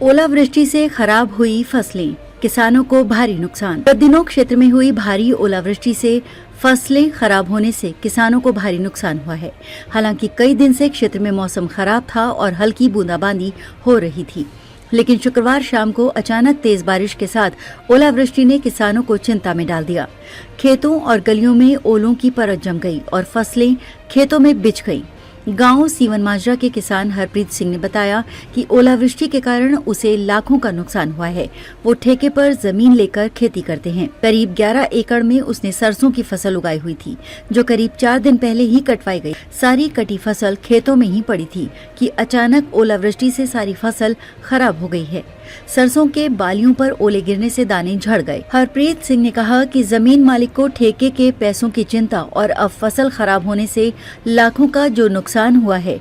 ओलावृष्टि से खराब हुई फसलें, किसानों को भारी नुकसान। गत दिनों क्षेत्र में हुई भारी ओलावृष्टि से फसलें खराब होने से किसानों को भारी नुकसान हुआ है। हालांकि कई दिन से क्षेत्र में मौसम खराब था और हल्की बूंदाबांदी हो रही थी, लेकिन शुक्रवार शाम को अचानक तेज बारिश के साथ ओलावृष्टि ने किसानों को चिंता में डाल दिया। खेतों और गलियों में ओलों की परत जम गई और फसलें खेतों में बिछ गईं। गांव सीवन माजरा के किसान हरप्रीत सिंह ने बताया कि ओलावृष्टि के कारण उसे लाखों का नुकसान हुआ है। वो ठेके पर जमीन लेकर खेती करते हैं। करीब 11 एकड़ में उसने सरसों की फसल उगाई हुई थी, जो करीब 4 दिन पहले ही कटवाई गई। सारी कटी फसल खेतों में ही पड़ी थी कि अचानक ओलावृष्टि से सारी फसल खराब हो गई है। सरसों के बालियों पर ओले गिरने से दाने झड़ गए। हरप्रीत सिंह ने कहा कि जमीन मालिक को ठेके के पैसों की चिंता और अब फसल खराब होने से लाखों का जो नुकसान हुआ है,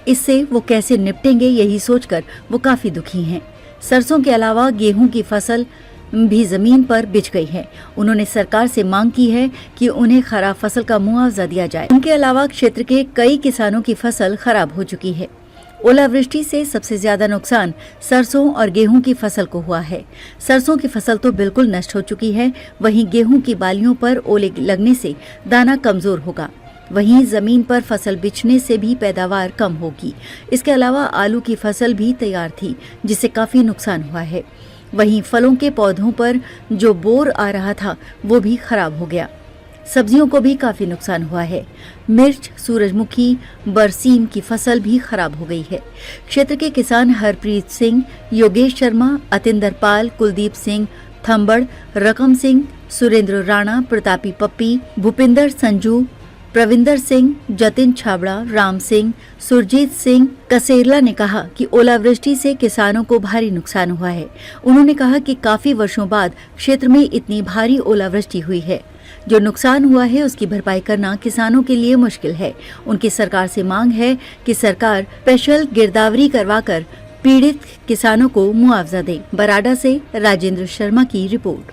इससे वो कैसे निपटेंगे, यही सोचकर वो काफी दुखी हैं। सरसों के अलावा गेहूं की फसल भी जमीन पर बिछ गई है। उन्होंने सरकार से मांग की है कि उन्हें खराब फसल का मुआवजा दिया जाए। उनके अलावा क्षेत्र के कई किसानों की फसल खराब हो चुकी है। ओलावृष्टि से सबसे ज्यादा नुकसान सरसों और गेहूं की फसल को हुआ है। सरसों की फसल तो बिल्कुल नष्ट हो चुकी है, वहीं गेहूं की बालियों पर ओले लगने से दाना कमजोर होगा। वहीं जमीन पर फसल बिछने से भी पैदावार कम होगी। इसके अलावा आलू की फसल भी तैयार थी, जिससे काफी नुकसान हुआ है। वहीं फलों के पौधों पर जो बोर आ रहा था, वो भी खराब हो गया। सब्जियों को भी काफी नुकसान हुआ है। मिर्च, सूरजमुखी, बरसीम की फसल भी खराब हो गई है। क्षेत्र के किसान हरप्रीत सिंह, योगेश शर्मा, अतिंदर पाल, कुलदीप सिंह थंबड़, रकम सिंह, सुरेंद्र राणा, प्रतापी पप्पी, भूपिंदर संजू, प्रविंदर सिंह, जतिन छाबड़ा, राम सिंह, सुरजीत सिंह कसेरला ने कहा कि ओलावृष्टि से किसानों को भारी नुकसान हुआ है। उन्होंने कहा कि काफी वर्षों बाद क्षेत्र में इतनी भारी ओलावृष्टि हुई है। जो नुकसान हुआ है उसकी भरपाई करना किसानों के लिए मुश्किल है। उनकी सरकार से मांग है कि सरकार स्पेशल गिरदावरी करवाकर पीड़ित किसानों को मुआवजा दे। बराडा से राजेंद्र शर्मा की रिपोर्ट।